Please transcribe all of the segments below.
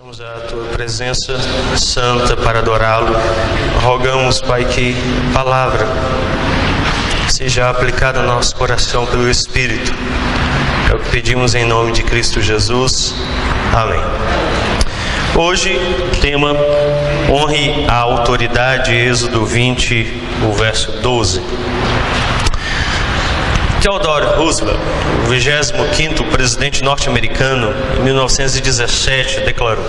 Vamos à Tua presença santa para adorá-lo. Rogamos, Pai, que a palavra seja aplicada no nosso coração pelo Espírito. É o que pedimos em nome de Cristo Jesus. Amém. Hoje, tema: honre a autoridade, Êxodo 20, o verso 12. Theodore Roosevelt, o 25º presidente norte-americano, em 1917, declarou: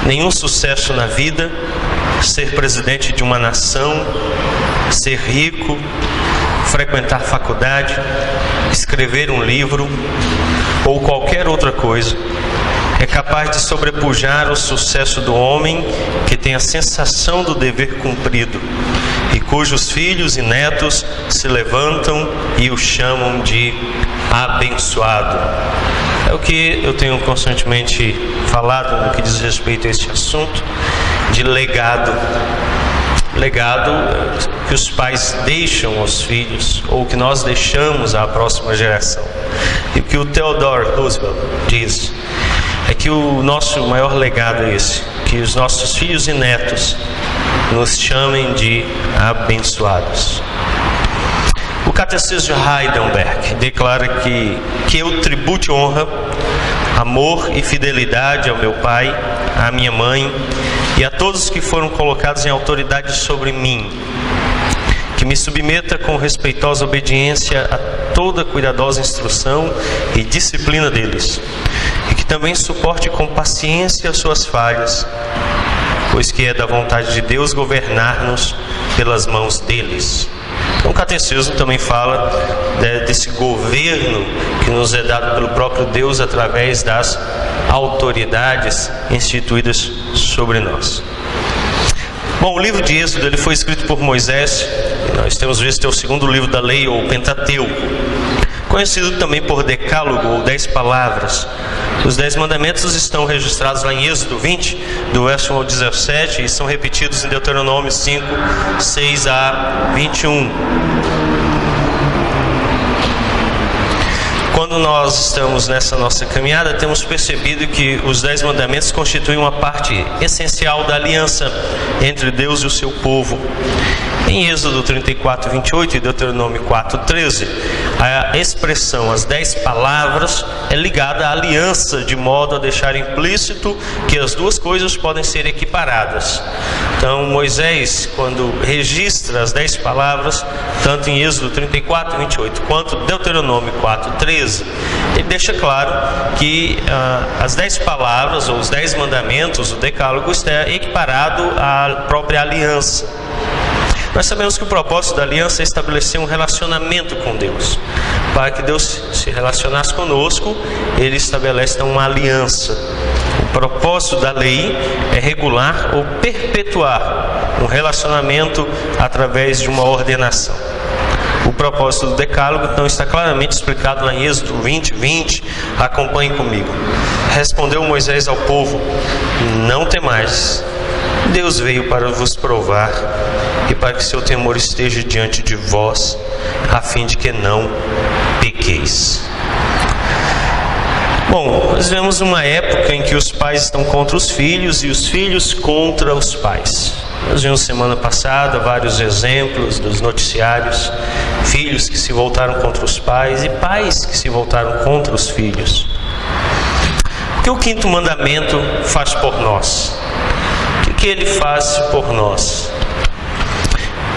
nenhum sucesso na vida, ser presidente de uma nação, ser rico, frequentar faculdade, escrever um livro ou qualquer outra coisa, é capaz de sobrepujar o sucesso do homem que tem a sensação do dever cumprido e cujos filhos e netos se levantam e o chamam de abençoado. É o que eu tenho constantemente falado no que diz respeito a este assunto de legado. Legado que os pais deixam aos filhos, ou que nós deixamos à próxima geração. E o que o Theodore Roosevelt diz é que o nosso maior legado é esse: que os nossos filhos e netos nos chamem de abençoados. O Catecismo de Heidelberg declara que eu tribute honra, amor e fidelidade ao meu pai, à minha mãe e a todos que foram colocados em autoridade sobre mim, que me submeta com respeitosa obediência a toda cuidadosa instrução e disciplina deles, e que também suporte com paciência as suas falhas, pois que é da vontade de Deus governar-nos pelas mãos deles. Então, o Catecismo também fala desse governo que nos é dado pelo próprio Deus através das autoridades instituídas sobre nós. Bom, o livro de Êxodo ele foi escrito por Moisés. Nós temos visto que é o segundo livro da lei, ou Pentateuco, conhecido também por Decálogo, ou 10 palavras. Os 10 mandamentos estão registrados lá em Êxodo 20, do verso 1 ao 17, e são repetidos em Deuteronômio 5, 6 a 21. Quando nós estamos nessa nossa caminhada, temos percebido que os 10 mandamentos constituem uma parte essencial da aliança entre Deus e o seu povo. Em Êxodo 34, 28 e Deuteronômio 4, 13, a expressão, as 10 palavras, é ligada à aliança, de modo a deixar implícito que as duas coisas podem ser equiparadas. Então, Moisés, quando registra as 10 palavras, tanto em Êxodo 34, 28, quanto Deuteronômio 4, 13, ele deixa claro que as 10 palavras, ou os 10 mandamentos, o decálogo, está equiparado à própria aliança. Nós sabemos que o propósito da aliança é estabelecer um relacionamento com Deus. Para que Deus se relacionasse conosco, Ele estabelece então uma aliança. O propósito da lei é regular ou perpetuar um relacionamento através de uma ordenação. O propósito do decálogo então está claramente explicado lá em Êxodo 20, 20. Acompanhe comigo. Respondeu Moisés ao povo: não temais, Deus veio para vos provar e para que seu temor esteja diante de vós, a fim de que não pequeis. Bom, nós vemos uma época em que os pais estão contra os filhos e os filhos contra os pais. Nós vimos semana passada vários exemplos dos noticiários: filhos que se voltaram contra os pais e pais que se voltaram contra os filhos. O que o quinto mandamento faz por nós? O que ele faz por nós?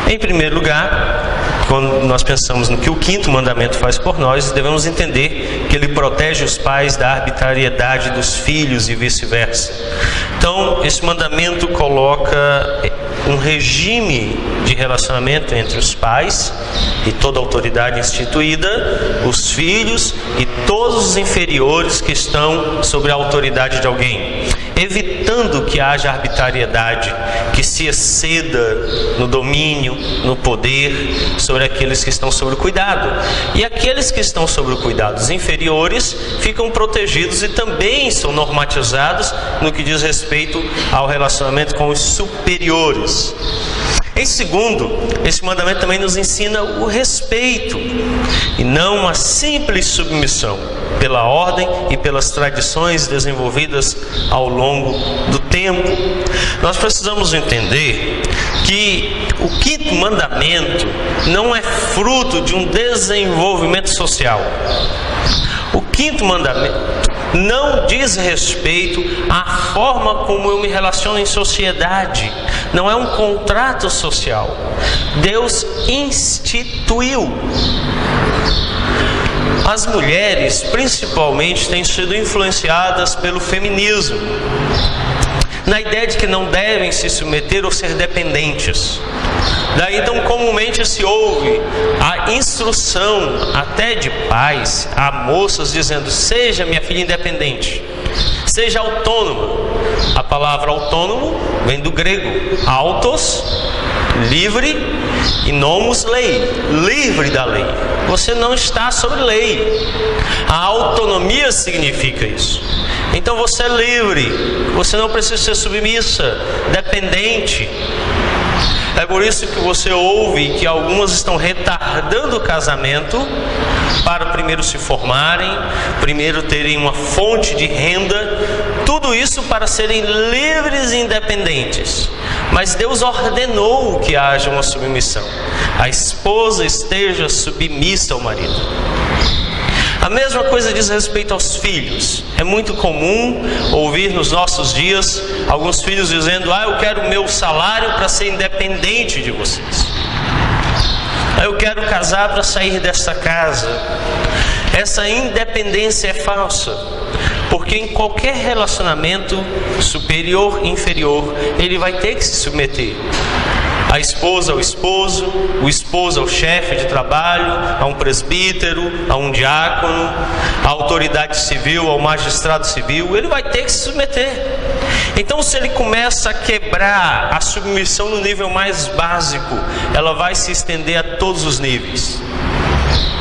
Em primeiro lugar, quando nós pensamos no que o quinto mandamento faz por nós, devemos entender que ele protege os pais da arbitrariedade dos filhos e vice-versa. Então, esse mandamento coloca um regime de relacionamento entre os pais e toda a autoridade instituída, os filhos e todos os inferiores que estão sob a autoridade de alguém, evitando que haja arbitrariedade, que se exceda no domínio, no poder sobre aqueles que estão sob o cuidado. E aqueles que estão sob o cuidado, os inferiores, ficam protegidos e também são normatizados no que diz respeito ao relacionamento com os superiores. Em segundo, esse mandamento também nos ensina o respeito e não uma simples submissão pela ordem e pelas tradições desenvolvidas ao longo do tempo. Nós precisamos entender que o quinto mandamento não é fruto de um desenvolvimento social. O quinto mandamento não diz respeito à forma como eu me relaciono em sociedade. Não é um contrato social. Deus instituiu. As mulheres, principalmente, têm sido influenciadas pelo feminismo, na ideia de que não devem se submeter ou ser dependentes. Daí então comumente se ouve a instrução até de pais a moças dizendo: seja, minha filha, independente, seja autônoma. A palavra autônomo vem do grego autos, livre, e nomos, lei, livre da lei. Você não está sobre lei. A autonomia significa isso. Então você é livre, você não precisa ser submissa, dependente. É por isso que você ouve que algumas estão retardando o casamento para primeiro se formarem, primeiro terem uma fonte de renda, tudo isso para serem livres e independentes. Mas Deus ordenou que haja uma submissão. A esposa esteja submissa ao marido. A mesma coisa diz respeito aos filhos. É muito comum ouvir nos nossos dias alguns filhos dizendo: eu quero o meu salário para ser independente de vocês. Eu quero casar para sair desta casa. Essa independência é falsa, porque em qualquer relacionamento superior e inferior, ele vai ter que se submeter. A esposa ao esposo, o esposo ao chefe de trabalho, a um presbítero, a um diácono, a autoridade civil, ao magistrado civil, ele vai ter que se submeter. Então, se ele começa a quebrar a submissão no nível mais básico, ela vai se estender a todos os níveis.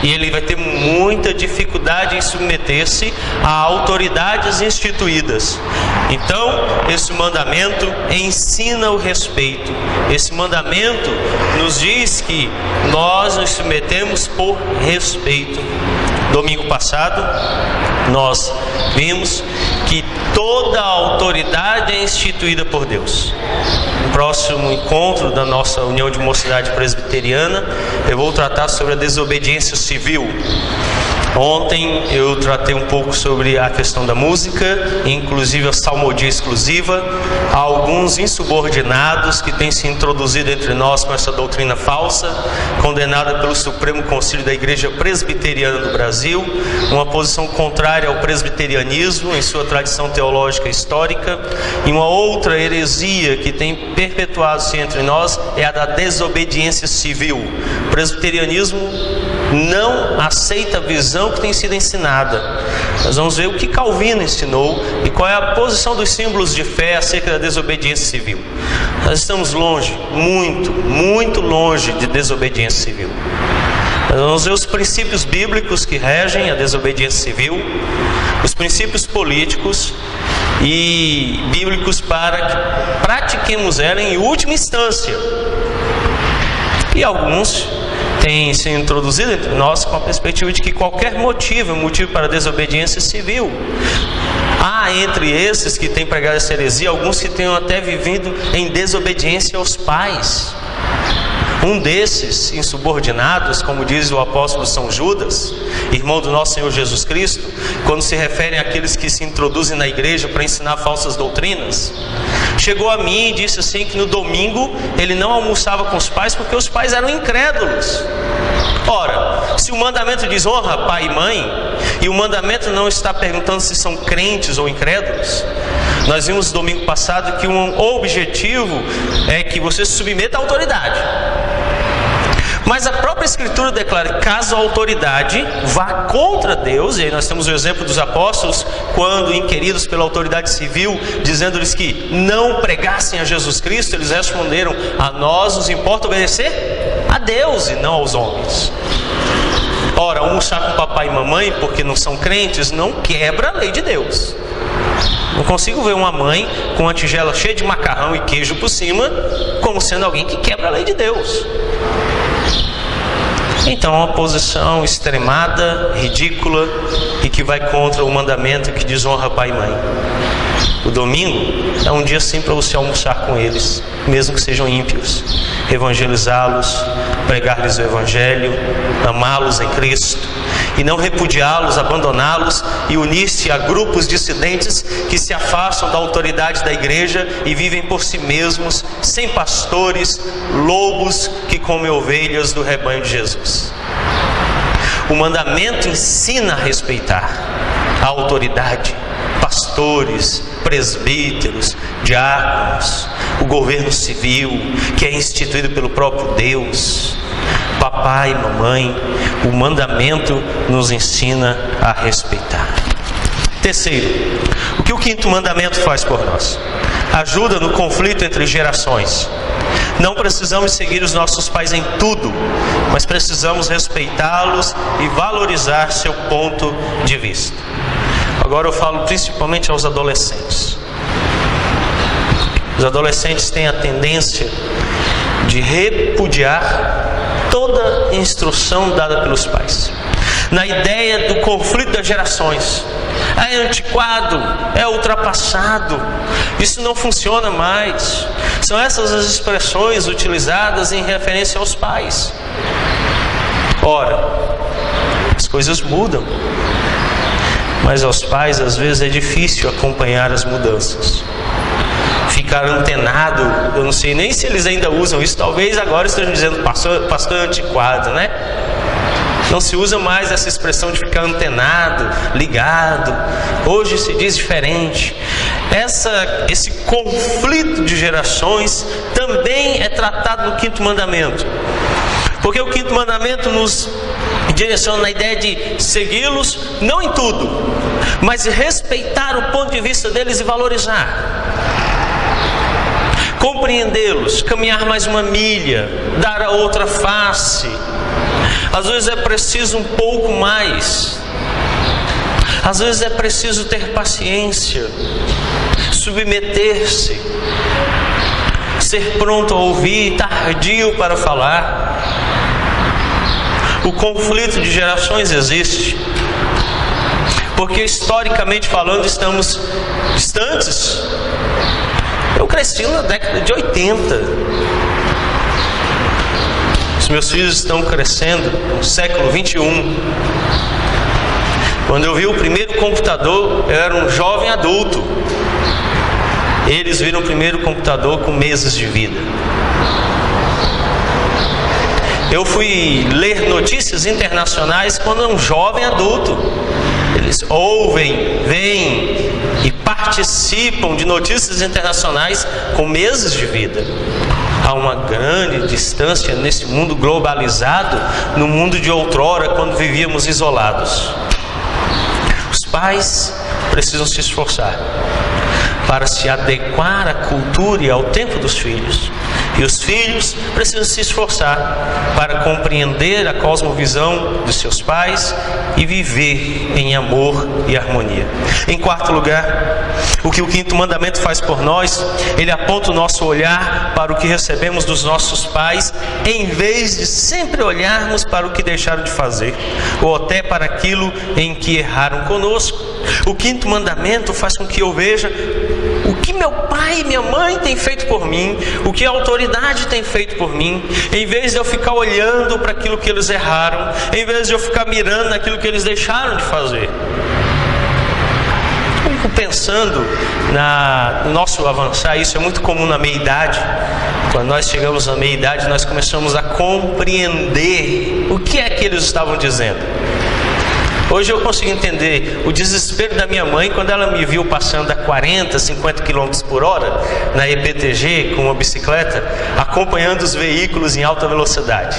E ele vai ter muita dificuldade em submeter-se a autoridades instituídas. Então, esse mandamento ensina o respeito. Esse mandamento nos diz que nós nos submetemos por respeito. Domingo passado, nós vimos que toda a autoridade é instituída por Deus. No próximo encontro da nossa União de Mocidade Presbiteriana, eu vou tratar sobre a desobediência civil. Ontem eu tratei um pouco sobre a questão da música, inclusive a salmodia exclusiva. Há alguns insubordinados que têm se introduzido entre nós com essa doutrina falsa, condenada pelo Supremo Concílio da Igreja Presbiteriana do Brasil, uma posição contrária ao presbiterianismo em sua tradição teológica histórica. E uma outra heresia que tem perpetuado-se entre nós é a da desobediência civil. O presbiterianismo não aceita a visão que tem sido ensinada. Nós vamos ver o que Calvino ensinou e qual é a posição dos símbolos de fé acerca da desobediência civil. Nós estamos longe, muito, muito longe de desobediência civil. Nós vamos ver os princípios bíblicos que regem a desobediência civil, os princípios políticos e bíblicos para que pratiquemos ela em última instância. E alguns têm se introduzido entre nós com a perspectiva de que qualquer motivo é motivo para desobediência civil. Há entre esses que têm pregado essa heresia alguns que tenham até vivido em desobediência aos pais. Um desses insubordinados, como diz o apóstolo São Judas, irmão do nosso Senhor Jesus Cristo, quando se referem àqueles que se introduzem na igreja para ensinar falsas doutrinas, chegou a mim e disse assim que no domingo ele não almoçava com os pais porque os pais eram incrédulos. Ora, se o mandamento diz honra pai e mãe, e o mandamento não está perguntando se são crentes ou incrédulos, nós vimos domingo passado que um objetivo é que você se submeta à autoridade. Mas a própria Escritura declara que caso a autoridade vá contra Deus, e aí nós temos o exemplo dos apóstolos, quando inquiridos pela autoridade civil, dizendo-lhes que não pregassem a Jesus Cristo, eles responderam: a nós nos importa obedecer a Deus e não aos homens. Ora, almoçar com papai e mamãe porque não são crentes não quebra a lei de Deus. Não consigo ver uma mãe com uma tigela cheia de macarrão e queijo por cima como sendo alguém que quebra a lei de Deus. Então é uma posição extremada, ridícula e que vai contra o mandamento que desonra pai e mãe. O domingo é um dia sim para você almoçar com eles, mesmo que sejam ímpios, evangelizá-los, pregar-lhes o evangelho, amá-los em Cristo e não repudiá-los, abandoná-los e unir-se a grupos dissidentes que se afastam da autoridade da igreja e vivem por si mesmos, sem pastores, lobos que comem ovelhas do rebanho de Jesus. O mandamento ensina a respeitar a autoridade, pastores, presbíteros, diáconos, o governo civil que é instituído pelo próprio Deus. Papai, mamãe, o mandamento nos ensina a respeitar. Terceiro, o que o quinto mandamento faz por nós? Ajuda no conflito entre gerações. Não precisamos seguir os nossos pais em tudo, mas precisamos respeitá-los e valorizar seu ponto de vista. Agora eu falo principalmente aos adolescentes. Os adolescentes têm a tendência de repudiar toda instrução dada pelos pais, na ideia do conflito das gerações. É antiquado, é ultrapassado, isso não funciona mais. São essas as expressões utilizadas em referência aos pais. Ora, as coisas mudam, mas aos pais às vezes é difícil acompanhar as mudanças. Ficar antenado, eu não sei nem se eles ainda usam isso, talvez agora estejam dizendo pastor antiquado, né? Não se usa mais essa expressão de ficar antenado, ligado. Hoje se diz diferente. Esse conflito de gerações também é tratado no quinto mandamento. Porque o quinto mandamento nos direciona na ideia de segui-los, não em tudo, mas respeitar o ponto de vista deles e valorizar. Compreendê-los, caminhar mais uma milha, dar a outra face. Às vezes é preciso um pouco mais. Às vezes é preciso ter paciência, submeter-se, ser pronto a ouvir, tardio para falar. O conflito de gerações existe, porque historicamente falando estamos distantes. Eu cresci na década de 80. Os meus filhos estão crescendo no século 21. Quando eu vi o primeiro computador, eu era um jovem adulto. Eles viram o primeiro computador com meses de vida. Eu fui ler notícias internacionais quando era um jovem adulto. Eles ouvem, veem e participam de notícias internacionais com meses de vida. Há uma grande distância nesse mundo globalizado, no mundo de outrora, quando vivíamos isolados. Os pais precisam se esforçar para se adequar à cultura e ao tempo dos filhos. E os filhos precisam se esforçar para compreender a cosmovisão dos seus pais e viver em amor e harmonia. Em quarto lugar, o que o quinto mandamento faz por nós, ele aponta o nosso olhar para o que recebemos dos nossos pais, em vez de sempre olharmos para o que deixaram de fazer, ou até para aquilo em que erraram conosco. O quinto mandamento faz com que eu veja o que meu pai e minha mãe têm feito por mim, o que a autoridade tem feito por mim, em vez de eu ficar olhando para aquilo que eles erraram, em vez de eu ficar mirando naquilo que eles deixaram de fazer. Eu fico pensando no nosso avançar, isso é muito comum na meia-idade. Quando nós chegamos na meia-idade, nós começamos a compreender o que é que eles estavam dizendo. Hoje eu consigo entender o desespero da minha mãe quando ela me viu passando a 40, 50 km por hora na EPTG com uma bicicleta, acompanhando os veículos em alta velocidade.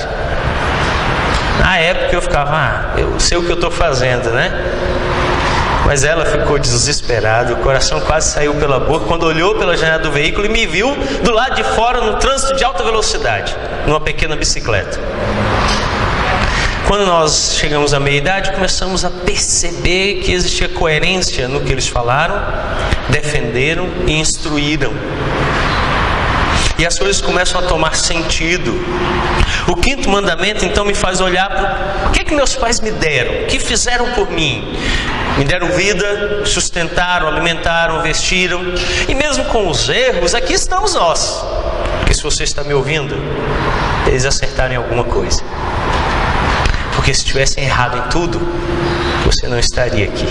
Na época eu ficava, eu sei o que eu estou fazendo, né? Mas ela ficou desesperada, o coração quase saiu pela boca quando olhou pela janela do veículo e me viu do lado de fora no trânsito de alta velocidade, numa pequena bicicleta. Quando nós chegamos à meia-idade, começamos a perceber que existia coerência no que eles falaram, defenderam e instruíram. E as coisas começam a tomar sentido. O quinto mandamento então me faz olhar para o que meus pais me deram, o que fizeram por mim. Me deram vida, sustentaram, alimentaram, vestiram. E mesmo com os erros, aqui estamos nós. Porque se você está me ouvindo, eles acertaram em alguma coisa. Porque se tivessem errado em tudo, você não estaria aqui.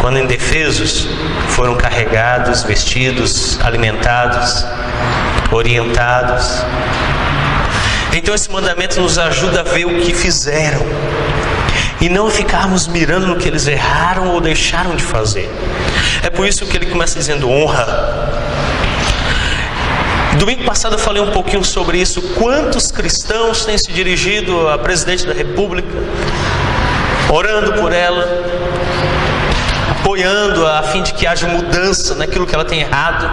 Quando indefesos, foram carregados, vestidos, alimentados, orientados. Então esse mandamento nos ajuda a ver o que fizeram e não ficarmos mirando no que eles erraram ou deixaram de fazer. É por isso que ele começa dizendo honra. Domingo passado eu falei um pouquinho sobre isso. Quantos cristãos têm se dirigido à presidente da República, orando por ela, apoiando-a a fim de que haja mudança naquilo que ela tem errado,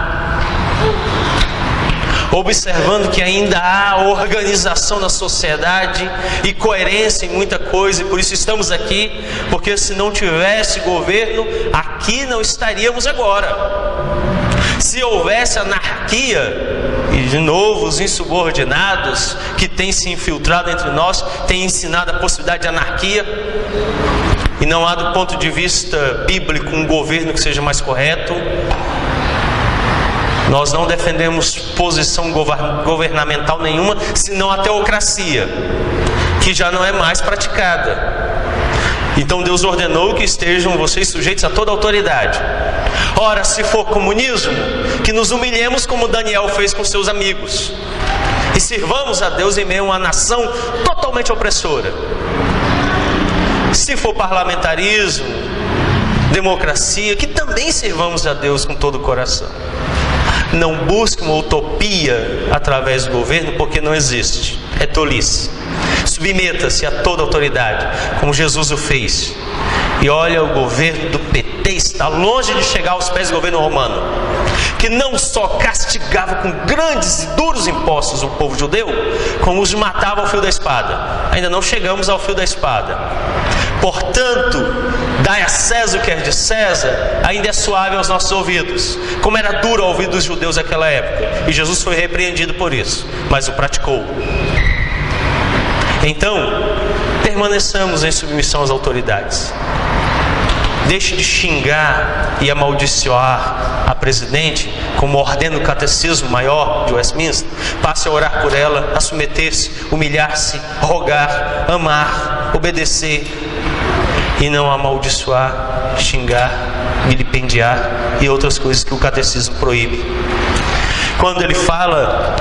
observando que ainda há organização na sociedade e coerência em muita coisa, e por isso estamos aqui, porque se não tivesse governo, aqui não estaríamos agora. Se houvesse anarquia, e de novo os insubordinados que têm se infiltrado entre nós, têm ensinado a possibilidade de anarquia, e não há do ponto de vista bíblico um governo que seja mais correto. Nós não defendemos posição governamental nenhuma, senão a teocracia, que já não é mais praticada. Então Deus ordenou que estejam vocês sujeitos a toda autoridade. Ora, se for comunismo, que nos humilhemos como Daniel fez com seus amigos, e sirvamos a Deus em meio a uma nação totalmente opressora. Se for parlamentarismo, democracia, que também sirvamos a Deus com todo o coração. Não busque uma utopia através do governo, porque não existe. É tolice. Submeta-se a toda autoridade, como Jesus o fez. E olha, o governo do PT está longe de chegar aos pés do governo romano, que não só castigava com grandes e duros impostos o povo judeu, como os matava ao fio da espada. Ainda não chegamos ao fio da espada. Portanto, dai a César o que é de César, ainda é suave aos nossos ouvidos, como era duro ao ouvido dos judeus naquela época. E Jesus foi repreendido por isso, mas o praticou. Então, permaneçamos em submissão às autoridades. Deixe de xingar e amaldiçoar a presidente, como ordena o catecismo maior de Westminster. Passe a orar por ela, a submeter-se, humilhar-se, rogar, amar, obedecer, e não amaldiçoar, xingar, vilipendiar e outras coisas que o catecismo proíbe. Quando ele fala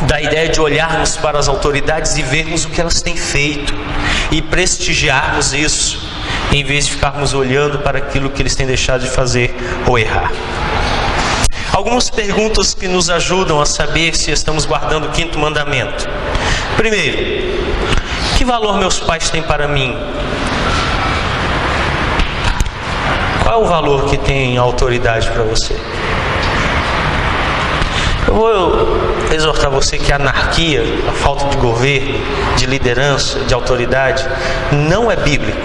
da ideia de olharmos para as autoridades e vermos o que elas têm feito e prestigiarmos isso, em vez de ficarmos olhando para aquilo que eles têm deixado de fazer ou errar. Algumas perguntas que nos ajudam a saber se estamos guardando o quinto mandamento. Primeiro, que valor meus pais têm para mim? Qual é o valor que tem a autoridade para você? Eu vou exortar você que a anarquia, a falta de governo, de liderança, de autoridade, não é bíblico.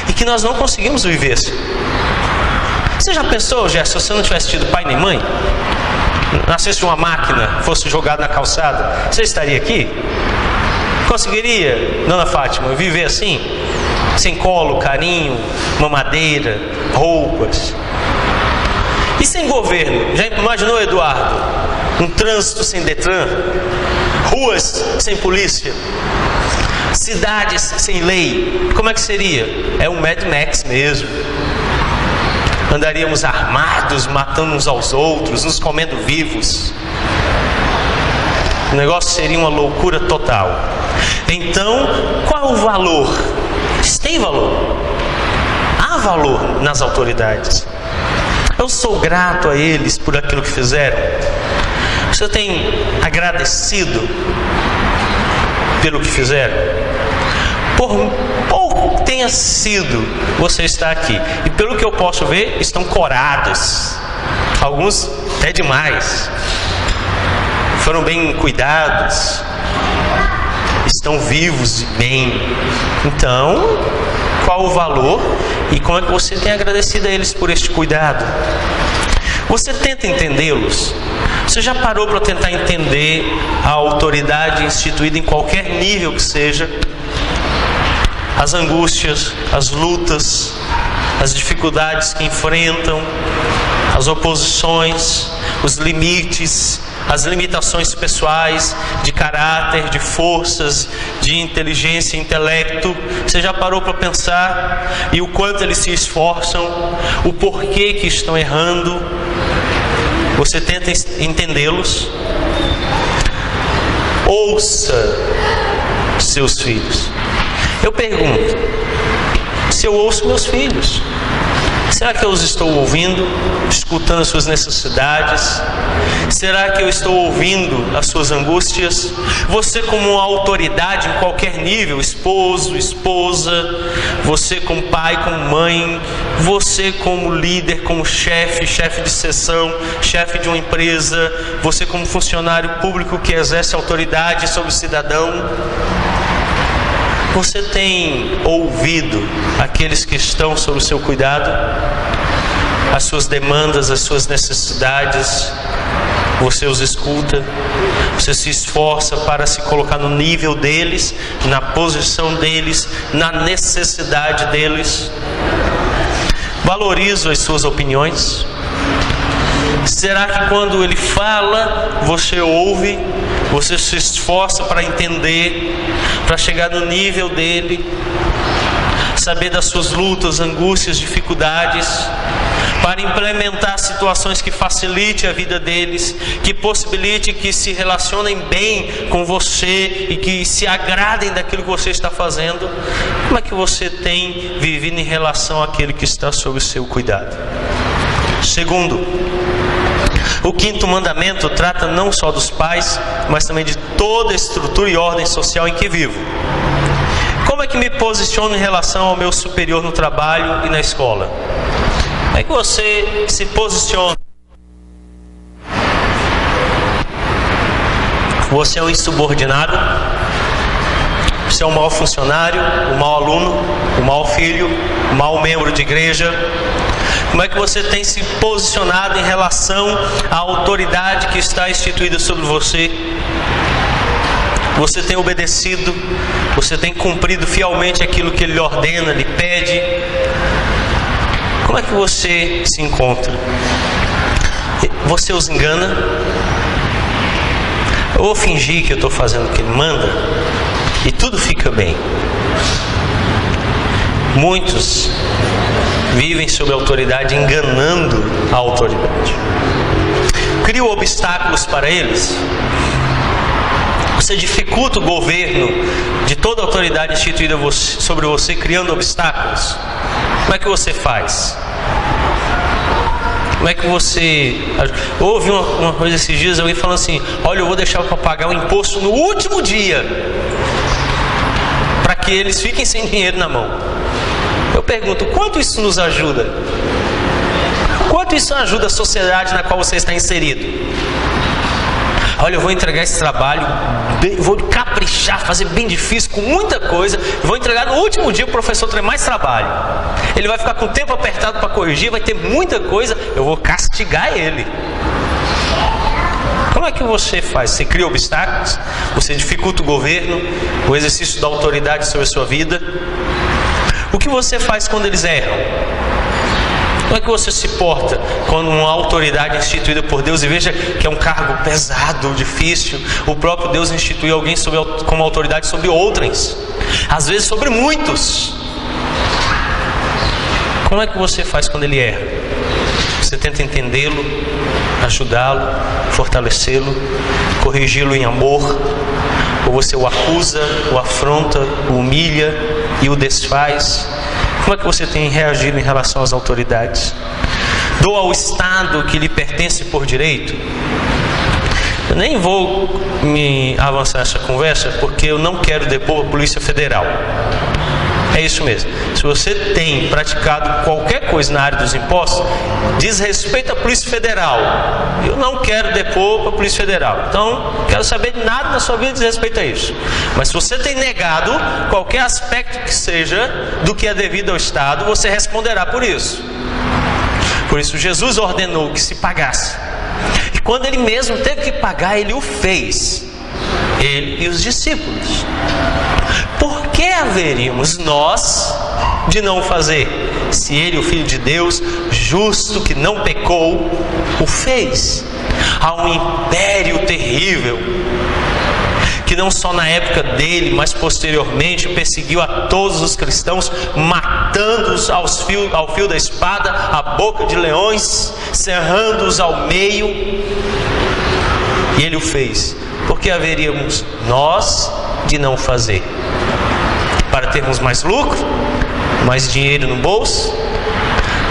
E que nós não conseguimos viver assim. Você já pensou, Gerson, se você não tivesse tido pai nem mãe, nascesse de uma máquina, fosse jogado na calçada, você estaria aqui? Conseguiria, dona Fátima, viver assim? Sem colo, carinho, mamadeira, roupas? E sem governo? Já imaginou, Eduardo? Um trânsito sem Detran? Ruas sem polícia? Cidades sem lei? Como é que seria? É um Mad Max mesmo. Andaríamos armados, matando uns aos outros, nos comendo vivos. O negócio seria uma loucura total. Então, qual é o valor? Tem valor. Há valor nas autoridades. Eu sou grato a eles por aquilo que fizeram. Você tem agradecido pelo que fizeram? Por pouco que tenha sido, você está aqui. E pelo que eu posso ver, estão corados. Alguns até demais. Foram bem cuidados. estão vivos e bem. Então, qual o valor e como é que você tem agradecido a eles por este cuidado? Você tenta entendê-los? Você já parou para tentar entender a autoridade instituída em qualquer nível que seja? As angústias, as lutas, as dificuldades que enfrentam, as oposições, os limites, as limitações pessoais, de caráter, de forças, de inteligência, intelecto. Você já parou para pensar e o quanto eles se esforçam, o porquê que estão errando? Você tenta entendê-los? Ouça seus filhos. Eu pergunto, se eu ouço meus filhos, será que eu os estou ouvindo, escutando as suas necessidades? Será que eu estou ouvindo as suas angústias? Você como autoridade em qualquer nível, esposo, esposa, você como pai, como mãe, você como líder, como chefe de seção, chefe de uma empresa, você como funcionário público que exerce autoridade sobre o cidadão, você tem ouvido aqueles que estão sob o seu cuidado? As suas demandas, as suas necessidades, você os escuta? Você se esforça para se colocar no nível deles, na posição deles, na necessidade deles? Valorizo as suas opiniões? Será que quando ele fala, você ouve? Você se esforça para entender, para chegar no nível dele, saber das suas lutas, angústias, dificuldades, para implementar situações que facilite a vida deles, que possibilite que se relacionem bem com você e que se agradem daquilo que você está fazendo? Como é que você tem vivido em relação àquele que está sob o seu cuidado? Segundo, o quinto mandamento trata não só dos pais, mas também de toda a estrutura e ordem social em que vivo. Como é que me posiciono em relação ao meu superior no trabalho e na escola? Como é que você se posiciona? Você é um insubordinado? Você é um mau funcionário, um mau aluno, um mau filho, um mau membro de igreja? Como é que você tem se posicionado em relação à autoridade que está instituída sobre você? Você tem obedecido? Você tem cumprido fielmente aquilo que Ele lhe ordena, lhe pede? Como é que você se encontra? Você os engana? Eu vou fingir que eu estou fazendo o que Ele manda e tudo fica bem. Muitos vivem sob a autoridade enganando a autoridade. Criam obstáculos para eles. Você dificulta o governo de toda a autoridade instituída sobre você, criando obstáculos. Como é que você faz? Como é que você... Eu ouvi uma coisa esses dias, alguém falando assim: olha, eu vou deixar para pagar o imposto no último dia, para que eles fiquem sem dinheiro na mão. Eu pergunto, quanto isso nos ajuda? Quanto isso ajuda a sociedade na qual você está inserido? Olha, eu vou entregar esse trabalho, vou caprichar, fazer bem difícil, com muita coisa, vou entregar no último dia, o professor tem mais trabalho. Ele vai ficar com o tempo apertado para corrigir, vai ter muita coisa, eu vou castigar ele. Como é que você faz? Você cria obstáculos? Você dificulta o governo, o exercício da autoridade sobre a sua vida? O que você faz quando eles erram? Como é que você se porta quando uma autoridade instituída por Deus, e veja que é um cargo pesado, difícil, o próprio Deus instituiu alguém como autoridade sobre outrens, às vezes sobre muitos? Como é que você faz quando ele erra? Você tenta entendê-lo, ajudá-lo, fortalecê-lo, corrigi-lo em amor? Ou você o acusa, o afronta, o humilha e o desfaz? Como é que você tem reagido em relação às autoridades? Dou ao Estado que lhe pertence por direito? Eu nem vou me avançar nessa conversa, porque eu não quero depor a Polícia Federal. É isso mesmo. Se você tem praticado qualquer coisa na área dos impostos, diz respeito à Polícia Federal. Eu não quero depor para a Polícia Federal. Então, não quero saber de nada na sua vida diz respeito a isso. Mas se você tem negado qualquer aspecto que seja do que é devido ao Estado, você responderá por isso. Por isso, Jesus ordenou que se pagasse. E quando ele mesmo teve que pagar, ele o fez. Ele e os discípulos. Por que haveríamos nós de não fazer? Se ele, o Filho de Deus, justo, que não pecou, o fez. Há um império terrível, que não só na época dele, mas posteriormente perseguiu a todos os cristãos, matando-os ao fio da espada, à boca de leões, cerrando-os ao meio. E ele o fez. Por que haveríamos nós de não fazer? Para termos mais lucro, mais dinheiro no bolso,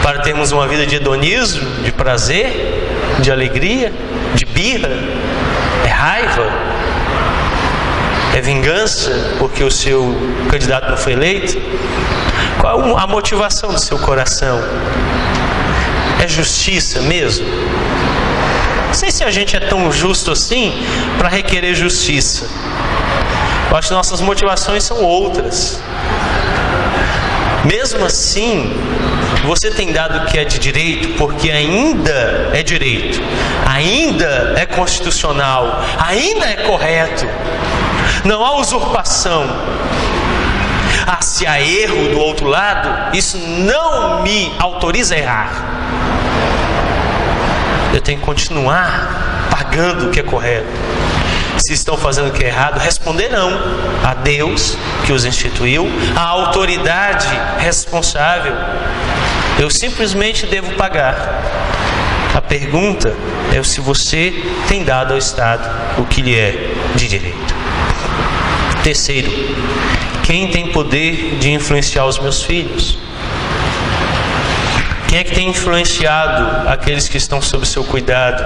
para termos uma vida de hedonismo, de prazer, de alegria, de birra, é raiva, é vingança porque o seu candidato não foi eleito? Qual a motivação do seu coração? É justiça mesmo? Não sei se a gente é tão justo assim para requerer justiça. Eu acho que nossas motivações são outras. Mesmo assim, você tem dado o que é de direito porque ainda é direito, ainda é constitucional, ainda é correto. Não há usurpação. Se há erro do outro lado, isso não me autoriza a errar. Eu tenho que continuar pagando o que é correto. Se estão fazendo o que é errado, responderão a Deus que os instituiu, à autoridade responsável. Eu simplesmente devo pagar. A pergunta é se você tem dado ao Estado o que lhe é de direito. Terceiro, quem tem poder de influenciar os meus filhos? Quem é que tem influenciado aqueles que estão sob seu cuidado?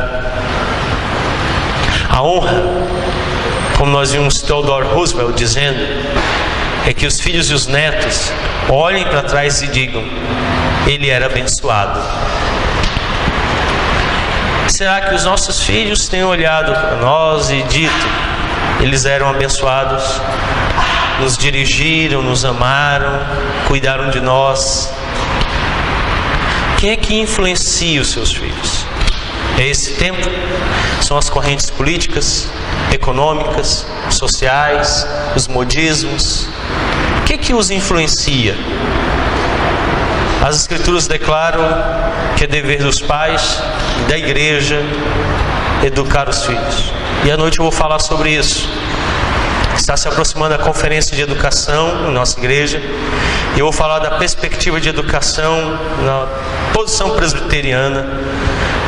A honra, como nós vimos Theodore Roosevelt dizendo, é que os filhos e os netos olhem para trás e digam: ele era abençoado. Será que os nossos filhos têm olhado para nós e dito: eles eram abençoados, nos dirigiram, nos amaram, cuidaram de nós? Quem é que influencia os seus filhos? É esse tempo? São as correntes políticas, econômicas, sociais, os modismos? O que os influencia? As Escrituras declaram que é dever dos pais e da igreja educar os filhos. E à noite eu vou falar sobre isso. Está se aproximando a conferência de educação em nossa igreja. E eu vou falar da perspectiva de educação na posição presbiteriana,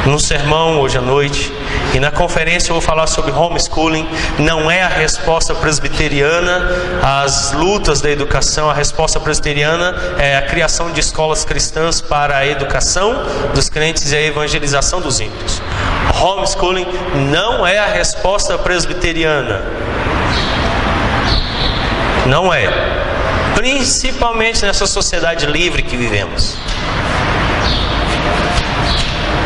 no sermão hoje à noite. E na conferência eu vou falar sobre homeschooling. Não é a resposta presbiteriana às lutas da educação. A resposta presbiteriana é a criação de escolas cristãs para a educação dos crentes e a evangelização dos ímpios. Homeschooling não é a resposta presbiteriana. Não é. Principalmente nessa sociedade livre que vivemos.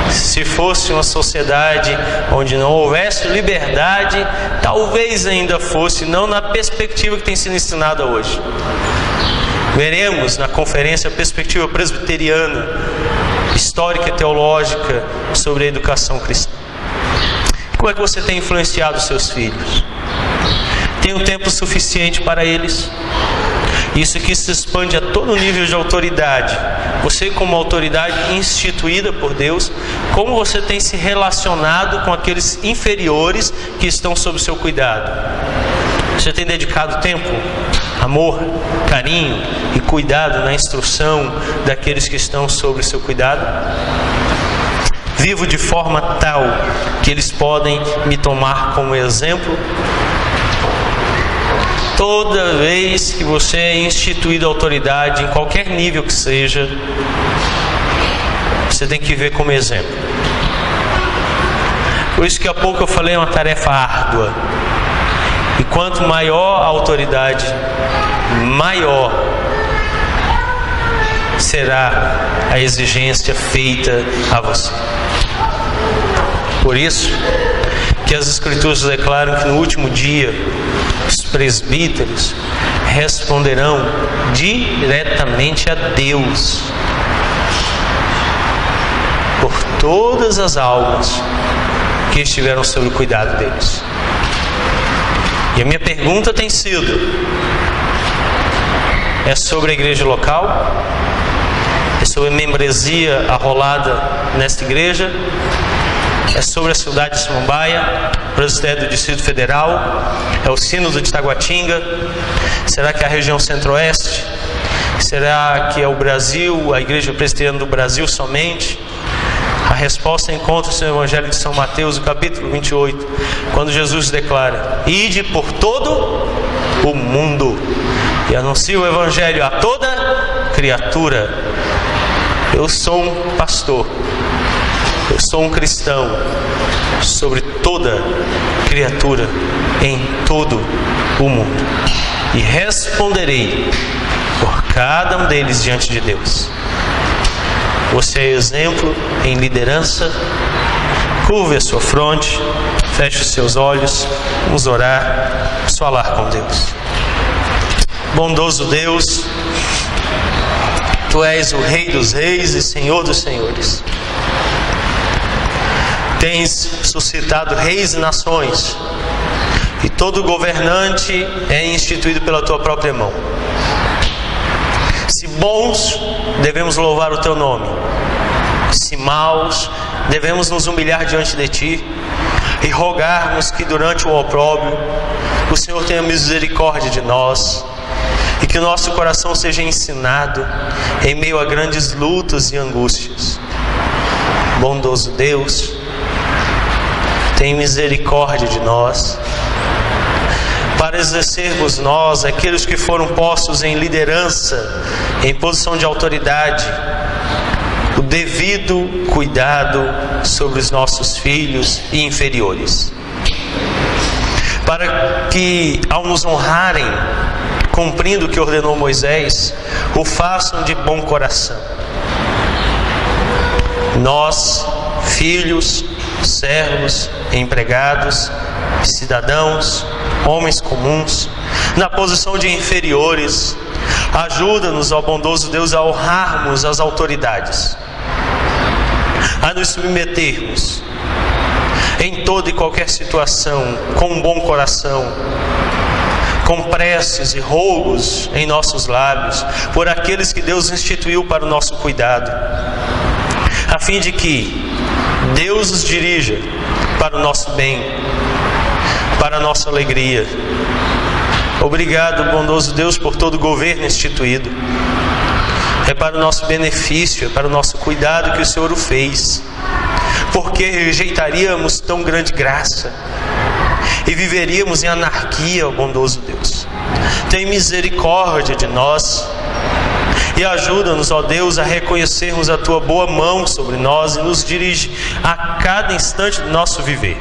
Se fosse uma sociedade onde não houvesse liberdade, talvez ainda fosse, não na perspectiva que tem sido ensinada hoje. Veremos na conferência a perspectiva presbiteriana, histórica e teológica sobre a educação cristã. Como é que você tem influenciado os seus filhos? Tem um tempo suficiente para eles? Isso aqui se expande a todo nível de autoridade. Você, como autoridade instituída por Deus, como você tem se relacionado com aqueles inferiores que estão sob seu cuidado? Você tem dedicado tempo, amor, carinho e cuidado na instrução daqueles que estão sob o seu cuidado? Vivo de forma tal que eles podem me tomar como exemplo? Toda vez que você é instituído autoridade, em qualquer nível que seja, você tem que ver como exemplo. Por isso que há pouco eu falei, é uma tarefa árdua. E quanto maior a autoridade, maior será a exigência feita a você. Por isso que as Escrituras declaram que no último dia os presbíteros responderão diretamente a Deus por todas as almas que estiveram sob o cuidado deles. E a minha pergunta tem sido: é sobre a igreja local? É sobre a membresia arrolada nesta igreja? É sobre a cidade de Samambaia, Presbitério do Distrito Federal? É o Sínodo de Taguatinga? Será que é a região centro-oeste? Será que é o Brasil, a Igreja Presbiteriana do Brasil somente? A resposta encontra-se no Evangelho de São Mateus, no capítulo 28, quando Jesus declara: ide por todo o mundo e anuncie o Evangelho a toda criatura. Eu sou um pastor, eu sou um cristão sobre toda criatura em todo o mundo, e responderei por cada um deles diante de Deus. Você é exemplo em liderança? Curve a sua fronte, feche os seus olhos, vamos orar, vamos falar com Deus. Bondoso Deus, Tu és o Rei dos Reis e Senhor dos Senhores. Tens suscitado reis e nações, e todo governante é instituído pela Tua própria mão. Se bons, devemos louvar o Teu nome. Se maus, devemos nos humilhar diante de Ti e rogarmos que durante o opróbrio o Senhor tenha misericórdia de nós e que o nosso coração seja ensinado em meio a grandes lutas e angústias. Bondoso Deus, tem misericórdia de nós, para exercermos nós, aqueles que foram postos em liderança, em posição de autoridade, o devido cuidado sobre os nossos filhos e inferiores, para que, ao nos honrarem, cumprindo o que ordenou Moisés, o façam de bom coração. Nós, filhos, servos, empregados, cidadãos, homens comuns, na posição de inferiores, ajuda-nos, ó bondoso Deus, a honrarmos as autoridades, a nos submetermos em toda e qualquer situação com um bom coração, com preces e rogos em nossos lábios por aqueles que Deus instituiu para o nosso cuidado, a fim de que Deus os dirija para o nosso bem, para a nossa alegria. Obrigado, bondoso Deus, por todo o governo instituído. É para o nosso benefício, é para o nosso cuidado que o Senhor o fez. Porque rejeitaríamos tão grande graça e viveríamos em anarquia, ó bondoso Deus. Tem misericórdia de nós e ajuda-nos, ó Deus, a reconhecermos a Tua boa mão sobre nós e nos dirige a cada instante do nosso viver.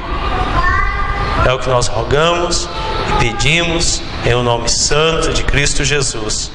É o que nós rogamos e pedimos em o nome santo de Cristo Jesus.